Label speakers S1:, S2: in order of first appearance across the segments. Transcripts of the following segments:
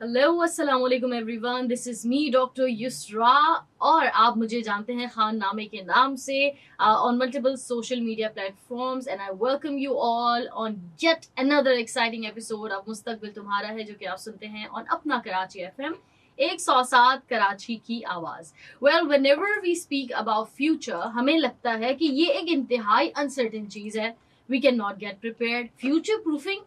S1: Hello अस्सलाम वालेकुम everyone, this is me doctor Yusra और आप मुझे जानते हैं खान नामे के नाम से on multiple social media platforms and I welcome you all on yet another exciting episode of मुस्तकबिल तुम्हारा है, जो कि आप सुनते हैं ऑन अपना कराची एफएम 107 कराची की आवाज। Well, whenever we speak about future, हमें लगता है कि ये एक इंतहाई अनसर्टेन चीज है। We can not get prepared. Future proofing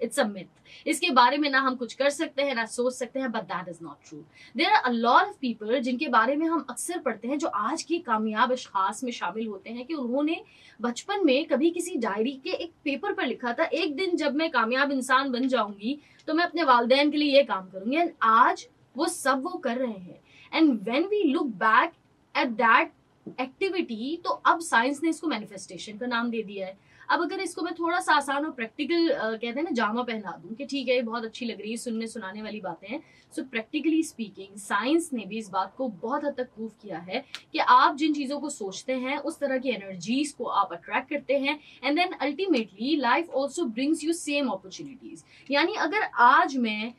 S1: it's a myth. इसके बारे में ना हम कुछ कर सकते हैं ना सोच सकते हैं, but that is not true. There are a lot of people जिनके बारे में हम अक्सर पढ़ते हैं, जो आज की कामयाब अशखास में शामिल होते हैं कि उन्होंने बचपन में कभी किसी डायरी के एक पेपर पर लिखा था, एक दिन जब मैं कामयाब इंसान बन जाऊंगी तो मैं अपने वालिदैन के लिए ये काम करूंगी, एंड आज वो कर रहे हैं। And when we look back at that activity, तो अब साइंस ने इसको मैनिफेस्टेशन का नाम दे दिया है। अब अगर इसको मैं थोड़ा सा आसान और प्रैक्टिकल कहते हैं ना जामा पहना दूं कि ठीक है ये बहुत अच्छी लग रही है, सुनने सुनाने वाली बातें हैं, सो प्रैक्टिकली स्पीकिंग साइंस ने भी इस बात को बहुत हद तक प्रूव किया है कि आप जिन चीजों को सोचते हैं उस तरह की एनर्जीज को आप अट्रैक्ट करते हैं, and then ultimately life also brings you same opportunities. यानी अगर आज मैं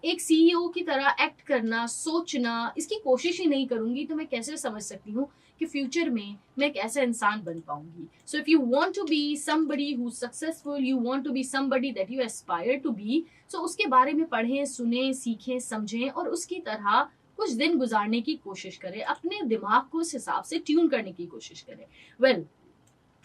S1: एक सीईओ की तरह एक्ट करना, सोचना, इसकी कोशिश ही नहीं करूंगी, तो मैं कैसे समझ सकती हूँ कि फ्यूचर में मैं एक ऐसा इंसान बन पाऊंगी। So if you want to be somebody who successful, you want to be somebody that you aspire to be, so उसके बारे में पढ़ें, सुने, सीखें, समझें और उसकी तरह कुछ दिन गुजारने की कोशिश करें, अपने दिमाग को उस हिसाब से ट्यून करने की कोशिश करें। वेल,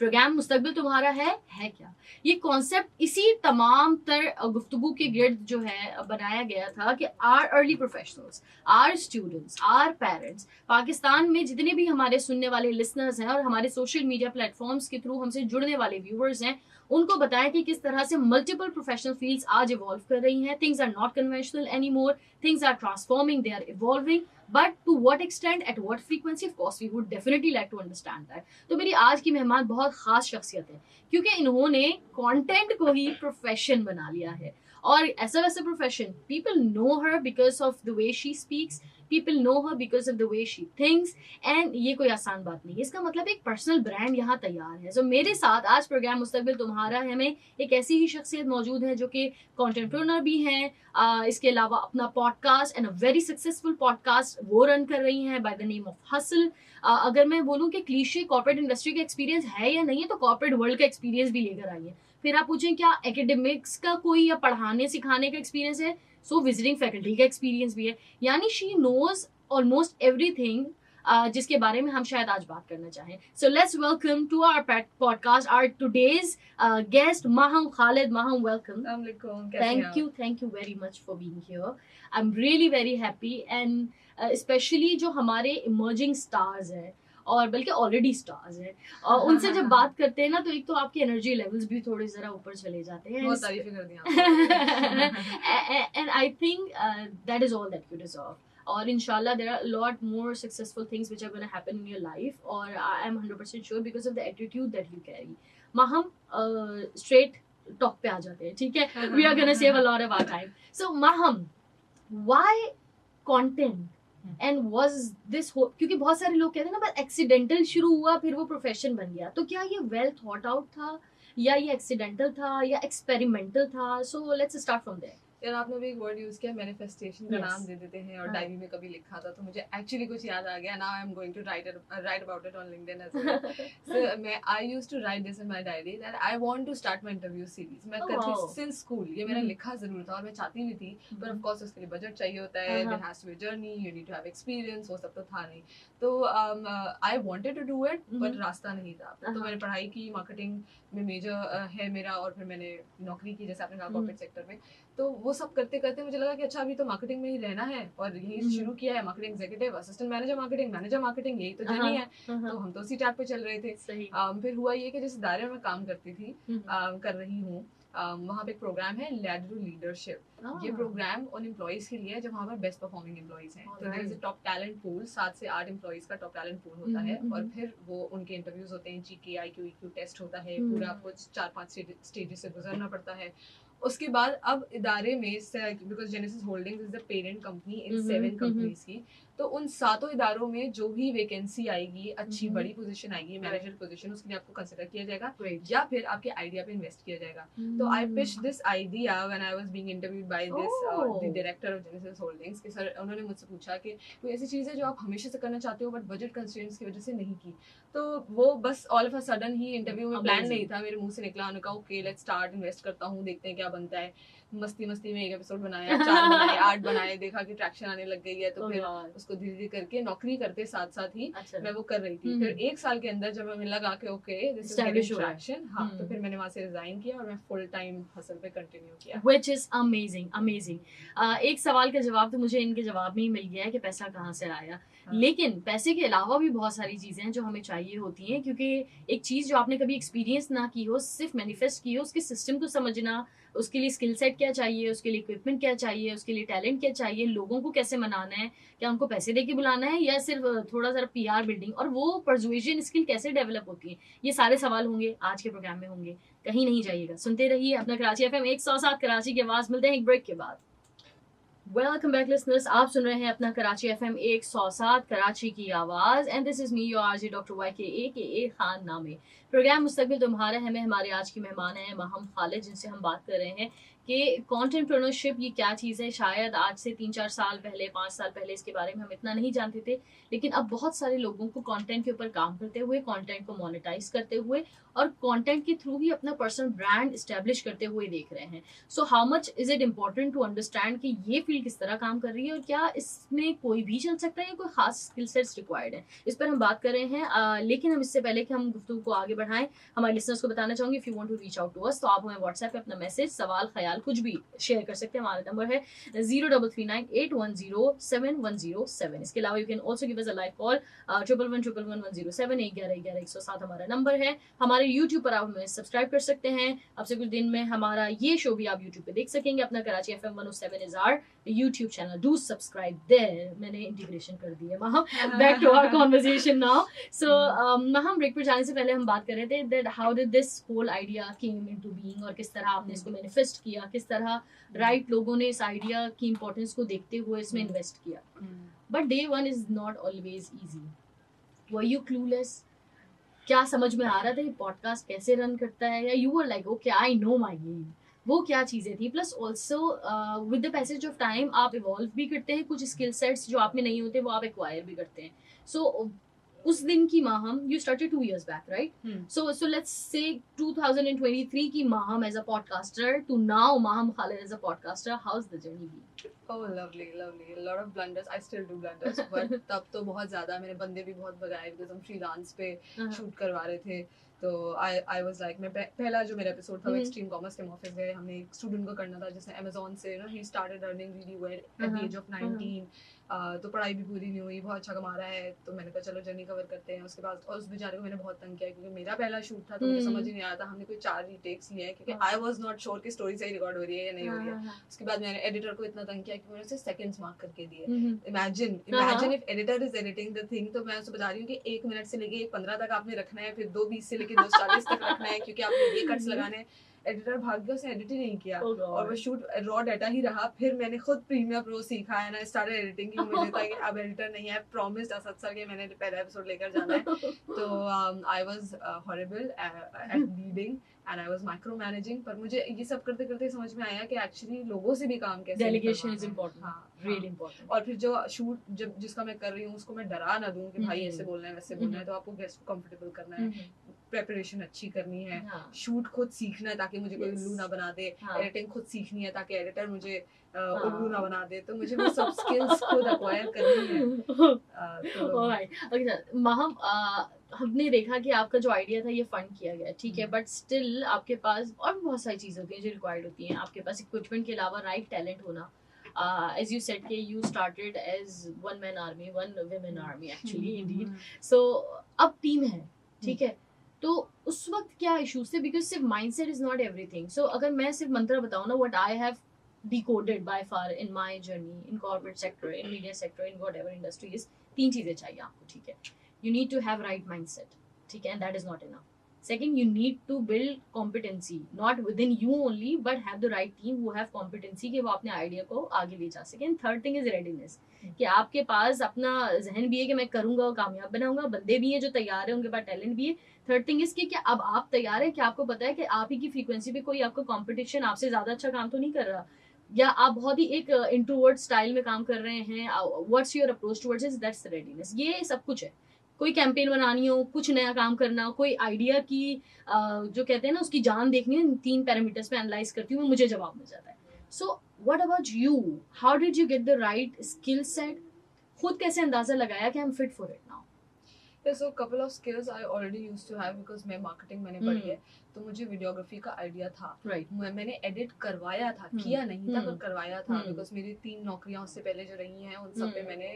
S1: प्रोग्राम मुस्तकबिल तुम्हारा है क्या? ये कॉन्सेप्ट इसी तमाम तर गुफ्तगू के गिर्द जो है बनाया गया था कि or early professionals, or students, or parents, Pakistan में जितने भी हमारे सुनने वाले लिसनर्स हैं और हमारे सोशल मीडिया प्लेटफॉर्म्स के थ्रू हमसे जुड़ने वाले व्यूअर्स हैं, उनको बताएं कि किस तरह से मल्टीपल प्रोफेशनल फील्ड्स आज इवॉल्व कर रही हैं। Things are not conventional any more, things are transforming, they are evolving, but to what extent, at what frequency, of course we would definitely like to understand that. तो मेरी आज की मेहमान बहुत खास शख्सियत है, क्योंकि इन्होंने कंटेंट को ही प्रोफेशन बना लिया है। और ऐसा वैसा profession, people know her because of the way she speaks, people know her because of the way she thinks, and ये कोई आसान बात नहीं है। इसका मतलब एक पर्सनल ब्रांड यहाँ तैयार है। सो मेरे साथ आज प्रोग्राम मुस्तकबिल तुम्हारा है में एक ऐसी ही शख्सियत मौजूद है जो कि कंटेंट भी हैं, इसके अलावा अपना podcast and a very successful podcast वो रन कर रही हैं by the name of hustle. अगर मैं बोलूं कि क्लीशे कॉर्पोरेट इंडस्ट्री का एक्सपीरियंस है या नहीं है, तो कॉर्पोरेट वर्ल्ड का एक्सपीरियंस भी लेकर आई है। फिर आप पूछें क्या एकेडमिक्स का कोई या पढ़ाने सिखाने का एक्सपीरियंस है, सो विजिटिंग फैकल्टी का एक्सपीरियंस भी है। यानी शी नोज ऑलमोस्ट एवरीथिंग जिसके बारे में हम शायद आज बात करना चाहें। So let's welcome to our podcast our today's guest Maham Khalid. Maham, welcome. Thank you very much for being here. I am really very happy, and specially जो हमारे इमर्जिंग स्टार्स हैं और बल्कि ऑलरेडी स्टार्स हैं, और उनसे जब बात करते हैं ना, तो एक तो आपके एनर्जी लेवल्स भी थोड़े जरा ऊपर चले जाते हैं।
S2: बहुत तारीफें कर दी आपने।
S1: And I think that is all that you deserve. और इंशाल्लाह there are a lot more successful things which are going to happen in your life, और I am 100% sure because of the attitude that you carry. Maham, straight talk पे आ जाते हैं, ठीक है? We are going to save a lot of our time. So Maham, why content and was this, क्योंकि बहुत सारे लोग कहते हैं ना बस एक्सीडेंटल शुरू हुआ फिर वो प्रोफेशन बन गया, तो क्या ये वेल थॉट आउट था या ये एक्सीडेंटल था या एक्सपेरिमेंटल था? So let's start from there.
S2: यार आपने भी एक वर्ड यूज किया, मैनिफेस्टेशन का
S1: Yes.
S2: नाम दे देते हैं, और
S1: हाँ.
S2: डायरी में कभी लिखा था तो मुझे एक्चुअली कुछ याद आ गया। Now I am going to write about it on LinkedIn as well. So मैं I used to write this in my diary that I want to start my interview series. मैं करती
S1: wow.
S2: सिंस स्कूल ये मैंने लिखा जरूर था और मैं चाहती भी थी, पर ऑफ कोर्स उसके लिए बजट चाहिए होता है, there has to be journey, you need to have experience, वो सब तो था नहीं। तो I wanted to do it, but रास्ता नहीं था। तो मैंने पढ़ाई की, मार्केटिंग में मेजर है मेरा, और फिर मैंने नौकरी की, जैसे आपने कहा कॉर्पोरेट सेक्टर में। तो वो सब करते करते मुझे लगा कि अच्छा अभी तो मार्केटिंग में ही रहना है, और यही शुरू किया है, marketing executive, assistant manager marketing, यही तो जर्नी है। तो हम तो उसी ट्रैक पे चल रहे थे। फिर हुआ ये कि जिस दायरे में काम करती थी, कर रही हूँ, वहाँ पे एक प्रोग्राम है लैडर टू लीडरशिप। ये प्रोग्राम उन एम्प्लॉइज के लिए है जब वहाँ पर बेस्ट परफॉर्मिंग एम्प्लॉइज हैं। तो there is a top talent pool, 7 से 8 एम्प्लॉइज का टॉप टैलेंट पूल होता है, और फिर वो उनके इंटरव्यूज होते हैं, जीके IQ EQ टेस्ट होता है, पूरा आपको 4-5 स्टेजेस से गुजरना पड़ता है, उसके बाद अब इदारे में, because genesis holdings is the parent company in 7 companies की, तो उन 7 इदारों में जो भी वैकेंसी आएगी, अच्छी बड़ी पोजीशन आएगी, मैनेजर पोजीशन, उसके लिए आपको कंसिडर किया जाएगा या फिर आपके आइडिया पे इन्वेस्ट किया जाएगा. तो I pitch this idea when I was being interviewed by this the director of Genesis Holdings कि सर, उन्होंने मुझसे पूछा कि कोई ऐसी चीज़ है जो आप हमेशा से करना चाहते हो बट बजट कंस्ट्रेंट्स की वजह से नहीं की. तो वो बस all of a sudden he interview में प्लान नहीं था, मेरे मुंह से निकला. उन्होंने कहा ओके लेट्स स्टार्ट, इन्वेस्ट करता हूँ, देखते हैं क्या बनता है. मस्ती मस्ती में 1 एपिसोड बनाया, 4 बनाए, 8 बनाए, देखा कि ट्रैक्शन आने लग गई है, तो फिर उसको धीरे धीरे करके नौकरी करते साथ साथ ही मैं वो कर रही थी. फिर 1 साल के अंदर जब हमें लगा कि okay this is getting traction, हाँ, तो फिर मैंने वहां से रिजाइन किया और मैं फुल टाइम हसल पे कंटिन्यू किया.
S1: Which is amazing amazing. एक सवाल का जवाब तो मुझे इनके जवाब में ही मिल गया है कि पैसा कहाँ से आया. लेकिन पैसे के अलावा भी बहुत सारी चीजें हैं जो हमें चाहिए होती हैं, क्योंकि एक चीज जो आपने कभी एक्सपीरियंस ना की हो, सिर्फ मैनिफेस्ट की हो, उसके सिस्टम को समझना, उसके लिए स्किल सेट क्या चाहिए, उसके लिए इक्विपमेंट क्या चाहिए, उसके लिए टैलेंट क्या चाहिए, लोगों को कैसे मनाना है, क्या उनको पैसे देके बुलाना है या सिर्फ थोड़ा सा पीआर बिल्डिंग, और वो परसुएजन स्किल कैसे डेवलप होती है, ये सारे सवाल होंगे आज के प्रोग्राम में होंगे. कहीं नहीं जाइएगा, सुनते रहिए अपना कराची एफएम 107 कराची की आवाज. मिलते हैं एक ब्रेक के बाद. वेलकम बैक लिसनर्स, आप सुन रहे हैं अपना कराची एफएम 107 कराची की आवाज, and this is me your RJ doctor YK Khan नामे. प्रोग्राम मुस्तकबिल तुम्हारा है में हमारे आज की मेहमान हैं महम खालिद, जिनसे हम बात कर रहे हैं कि कॉन्टेंटप्रेन्योरशिप ये क्या चीज़ है. शायद आज से 3-4 साल पहले, 5 साल पहले इसके बारे में हम इतना नहीं जानते थे, लेकिन अब बहुत सारे लोगों को कंटेंट के ऊपर काम करते हुए, कंटेंट को मोनेटाइज करते हुए और कंटेंट के थ्रू ही अपना पर्सनल ब्रांड एस्टेब्लिश करते हुए देख रहे हैं. So how much is it important to understand कि ये फील्ड किस तरह काम कर रही है और क्या इसमें कोई भी चल सकता है या कोई खास स्किल सेट्स रिक्वायर्ड है, इस पर हम बात कर रहे हैं. लेकिन हम इससे पहले कि हम गुफ्तगू को आगे बढ़ाएं, हमारे लिसनर्स को बताना चाहूंगी, if you want to reach out to us तो आप हमें व्हाट्सएप पे अपना मैसेज, सवाल, ख्याल कुछ भी शेयर कर सकते हैं. हमारा नंबर है 0339810710. इसके अलावा you can also give us a live call 11111107. 1111 हमारा नंबर है. हमारे यूट्यूब पर आप हमें सब्सक्राइब कर सकते हैं. अब से कुछ दिन में हमारा ये शो भी आप यूट्यूब पे देख सकेंगे. अपना Karachi FM 107 is our YouTube channel. Do subscribe there. मैंने इंटीग्रेशन कर दी है. Maham, back to our conversation now. So Maham, break पर जाने से पहले हम बात कर रहे थे that how did this whole idea came into being, और किस तरह आपने इसको मैनिफेस्ट किया, किस तरह राइट लोगों ने इस आइडिया की इंपॉर्टेंस को देखते हुए इसमें इन्वेस्ट किया. But day one is not always easy. Were you clueless? क्या समझ में आ रहा था ये पॉडकास्ट कैसे रन करता है, या you were like okay I know my game? वो क्या चीजें थी? Plus also with the passage of time आप इवॉल्व भी करते हैं, कुछ स्किल सेट्स जो आप में नहीं होते वो आप एक्वायर भी करते हैं. सो उस दिन की Maham, you started 2 years back, right? So let's say 2023 की Maham as a podcaster to now Maham Khalid as a podcaster, how's the journey been?
S2: Oh lovely, lovely. A lot of blunders. I still do blunders, but तब तो बहुत ज़्यादा मेरे बंदे भी बहुत भगाए because हम freelance पे शूट करवा रहे थे. तो I was like, मैं पहला जो मेरा एपिसोड था वो एक्सट्रीम कॉमर्स के ऑफिस गए. हमने एक स्टूडेंट को करना था जिसने Amazon से he started earning really well at the age of 19. तो पढ़ाई भी पूरी नहीं हुई, बहुत अच्छा कमा रहा है. तो मैंने कहा चलो जर्नी कवर करते हैं. उसके बाद और उस बेचारे को मैंने बहुत तंग किया क्योंकि मेरा पहला शूट था तो मुझे समझ ही नहीं आया था. हमने कोई 4 रीटेक्स लिए हैं क्योंकि आई वाज नॉट श्योर कि स्टोरी सही रिकॉर्ड हो रही है या नहीं हो रही है. उसके बाद मैंने एडिटर को इतना तंग किया कि मैंने उसे सेकंड्स मार्क करके दिए. Imagine if editor is editing the thing, तो मैं उसको बता रही हूँ कि 1 मिनट से लेके 1:15 तक आपने रखना है, फिर 2:20 से लेके 2:40 तक रखना है क्योंकि आपने ये कट्स लगाने हैं. एडिटर भाग्य से एडिट ही नहीं किया और वो शूट रॉ डाटा ही रहा. फिर मैंने खुद प्रीमियर प्रो सीखा है ना, स्टार्टेड एडिटिंग की. मुझे था कि अब एडिटर नहीं है, प्रॉमिस्ड असद के मैंने पहला एपिसोड लेकर जाना है. तो I was horrible at leading and I was micro managing. पर मुझे ये सब करते करते समझ में आया कि एक्चुअली लोगों से भी काम कैसे,
S1: delegation is important, really important.
S2: और फिर जो शूट जब जिसका मैं कर रही हूँ उसको मैं डरा ना दूं कि भाई ऐसे बोलना है वैसे बोलना है. तो आपको गेस्ट को कंफर्टेबल करना है, प्रेपरेशन अच्छी करनी है, शूट खुद सीखना है ताकि मुझे कोई उल्लू ना बना दे, एडिटिंग खुद सीखनी है ताकि एडिटर मुझे उल्लू ना बना दे. तो मुझे वो सब स्किल्स खुद एक्वायर करनी है.
S1: महम, हमने देखा कि आपका जो आइडिया था ये फंड किया गया, ठीक है, बट स्टिल आपके पास और भी बहुत सारी चीजें होती हैं जो रिक्वायर्ड होती हैं. आपके पास इक्विपमेंट के अलावा राइट टैलेंट होना. As you said, you started as one man army, one women army actually, indeed. So अब टीम है, ठीक है, तो उस वक्त क्या इश्यूज थे? बिकॉज सिर्फ माइंडसेट इज नॉट एवरीथिंग. सो अगर मैं सिर्फ मंत्र बताऊँ ना, what I have decoded by far in my journey in corporate sector, in media sector, in whatever industry is, 3 चीजें चाहिए आपको, ठीक है. You need to have right mindset, ठीक है, and that is not enough. Second, you need to build competency, not within you only, but have the right team who have competency कि वो अपने आइडिया को आगे ले जा सके. And third thing is readiness, कि आपके पास अपना जहन भी है कि मैं करूंगा और कामयाब बनाऊंगा, बंदे भी हैं जो तैयार है, उनके पास टैलेंट भी है. थर्ड थिंग इज कि क्या अब आप तैयार है, कि आपको पता है कि आप ही की फ्रीक्वेंसी पे कोई आपका कंपटीशन आपसे ज्यादा अच्छा काम तो नहीं कर रहा, या आप बहुत ही एक इंट्रोवर्ट स्टाइल में काम कर रहे हैं. What's your approach towards it, that's readiness. ये सब कुछ है. कोई कैंपेन बनानी हो, कुछ नया काम करना, कोई आइडिया की जो कहते हैं ना उसकी जान देखनी है, 3 पैरामीटर्स में एनालाइज करती हूँ, मुझे जवाब मिल जाता है. So what about you, how did you get the right skill set? खुद कैसे अंदाजा लगाया कि I am fit for it now?
S2: So couple of skills I already used to have because मैं marketing मैंने पढ़ी है, तो मुझे वीडियोग्राफी का आइडिया था. मैंने एडिट करवाया था, किया नहीं था पर करवाया था, बिकॉज मेरी 3 नौकरियां उससे पहले जो रही हैं उन सब पे मैंने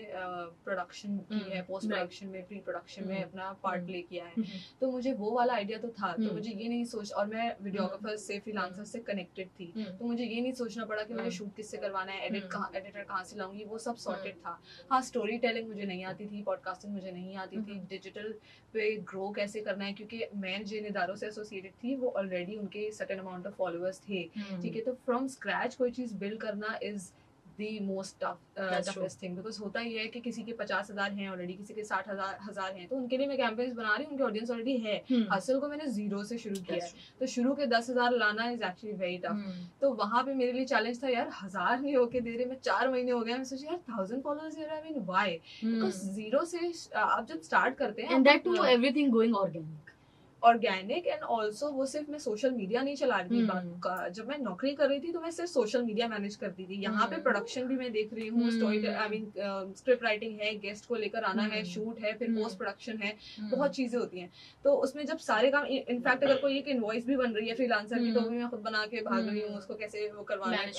S2: प्रोडक्शन की है, पोस्ट प्रोडक्शन में, प्री प्रोडक्शन में अपना पार्ट प्ले किया है. तो मुझे वो वाला आइडिया तो था, तो मुझे ये नहीं सोच, और मैं वीडियोग्राफर से, फ्रीलांसर से कनेक्टेड थी, तो मुझे ये नहीं सोचना पड़ा कि मुझे शूट किससे करवाना है, एडिटर कहाँ से लाऊंगी, वो सब सॉर्टेड था. हाँ, स्टोरी टेलिंग मुझे नहीं आती थी, पॉडकास्टिंग मुझे नहीं आती थी, डिजिटल पे ग्रो कैसे करना है, क्योंकि मैं जिन इदारों से एसोसिएटेड थी वो ऑलरेडी उनके सर्टेन अमाउंट ऑफ फॉलोअर्स थे. ठीक है, तो फ्रॉम स्क्रैच कोई चीज बिल्ड करना is the most toughest thing, because होता ही है कि किसी के 50,000 हैं ऑलरेडी, किसी के 60,000 हैं, तो उनके लिए मैं कैंपेन्स बना रही हूँ, उनकी ऑडियंस ऑलरेडी है. असल को मैंने 0 से शुरू किया है, तो शुरू के 10,000 लाना इज एक्चुअली वेरी टफ. तो वहाँ पे मेरे लिए चैलेंज था, यार 1000 नहीं होके दे रहे, मैं 4 महीने हो गए, मैं सोची यार 1000 फॉलोअर्स, यार आई मीन व्हाई, बिकॉज 0 से आप जब स्टार्ट करते हैं,
S1: and that to everything going
S2: organic and also वो सिर्फ मैं सोशल मीडिया नहीं चला रही थी. जब मैं नौकरी कर रही थी तो मैं सिर्फ सोशल मीडिया मैनेज करती थी. यहाँ पे प्रोडक्शन भी मैं देख रही हूँ, story I mean script writing है, गेस्ट को लेकर आना है, शूट है, फिर पोस्ट प्रोडक्शन है, बहुत चीजें होती हैं. तो उसमें जब सारे काम, इनफैक्ट अगर कोई एक इनवॉइस भी बन रही है फ्रीलांसर की, तो भी मैं खुद बना के भाग रही हूँ, उसको कैसे वो करवाना है.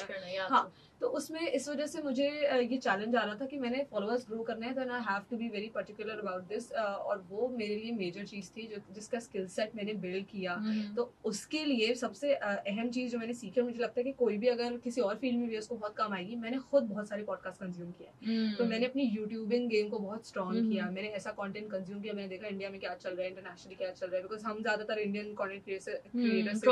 S2: हाँ, तो उसमें इस वजह से मुझे ये चैलेंज आ रहा था कि मैंने फॉलोअर्स ग्रो करने हैं, then I have to be very particular about this. और वो मेरे लिए मेजर चीज थी जिसका स्किल सेट मैंने बिल्ड किया. तो उसके लिए सबसे अहम चीज जो मैंने सीखी, मुझे लगता है कि कोई भी अगर किसी और फील्ड में भी उसको बहुत काम आएगी, मैंने खुद बहुत सारे पॉडकास्ट कंज्यूम किया. तो मैंने अपनी यूट्यूबिंग गेम को बहुत स्ट्रॉन्ग किया, मैंने ऐसा कंटेंट कंज्यूम किया, मैंने देखा इंडिया में क्या चल रहा है, इंटरनेशनली क्या चल रहा है, बिकॉज हम ज्यादातर इंडियन कंटेंट क्रिएटर्स,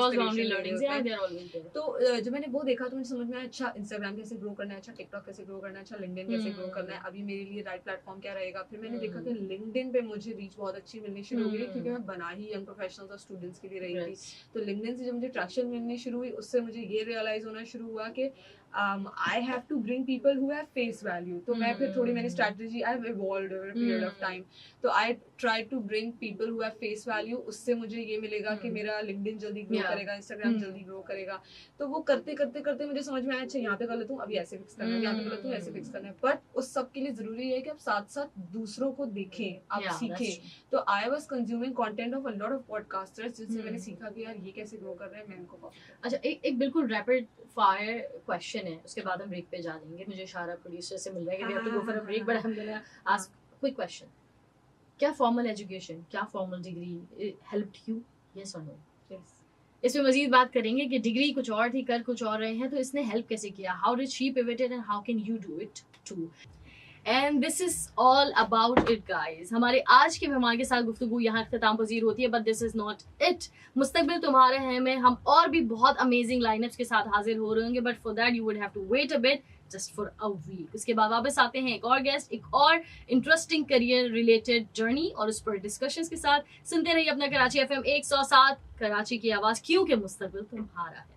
S2: तो जब मैंने वो देखा तो मुझे समझ में आया, अच्छा इंस्टाग्राम कैसे ग्रो करना है, अच्छा टिकटॉक कैसे ग्रो करना है, अच्छा लिंक्डइन कैसे ग्रो करना है, अभी मेरे लिए राइट प्लेटफॉर्म क्या रहेगा. फिर मैंने देखा कि लिंक्डइन पे मुझे रीच बहुत अच्छी मिलनी शुरू हो गई, क्योंकि मैं बना ही यंग प्रोफेशनल्स और स्टूडेंट्स के लिए रही थी. तो लिंक्डइन से जब मुझे ट्रैक्शन मिलनी शुरू हुई, उससे मुझे ये रियलाइज होना शुरू हुआ कि I have to bring people who have face value. तो मैं फिर थोड़ी मैंने strategy I have evolved over a period of time. तो I try to bring people who have face value. उससे मुझे ये मिलेगा कि मेरा LinkedIn जल्दी ग्रो करेगा, Instagram जल्दी ग्रो करेगा. तो वो करते करते करते मुझे समझ में आया, अच्छा यहाँ पे कर लेता हूँ, अभी ऐसे फिक्स करना है, यहाँ पे कर लेता हूँ, ऐसे फिक्स करना है. बट उस सब के लिए जरूरी है कि आप साथ साथ दूसरों को देखें, आप सीखें. तो I was consuming content of a lot of podcasters, जिनसे मैंने सीखा कि यार ये कैसे ग्रो कर रहे हैं, मैं इनको कॉपी.
S1: अच्छा, एक बिल्कुल रैपिड फायर क्वेश्चन है, उसके बाद हम ब्रेक पे जा देंगे. मुझे इशारा प्रोड्यूसर से मिल रहा है कि we have to go for a break, but I am gonna ask quick question. क्या फॉर्मल एजुकेशन, क्या formal degree helped you, yes और नो?
S2: यस.
S1: इसमें मजीद बात करेंगे कि डिग्री कुछ और थी, कर कुछ और रहे हैं, तो इसने हेल्प कैसे किया, how did she pivoted and how can you do it too. And this is all about it guys. हमारे आज के मेहमान के साथ गुफ्तगू यहाँ अख्ताम पजीर होती है, but this is not it. मुस्तकबिल तुम्हारे हैं में हम और भी बहुत अमेजिंग लाइनअप्स के साथ हाजिर हो रहे होंगे, but for that you would have to wait a bit, just for a week. उसके बाद वापस आते हैं एक और गेस्ट, एक और इंटरेस्टिंग करियर रिलेटेड जर्नी और उस पर डिस्कशंस के साथ. सुनते रहिए अपना कराची FM 107, कराची की आवाज, क्योंकि मुस्तकबिल तुम्हारा है.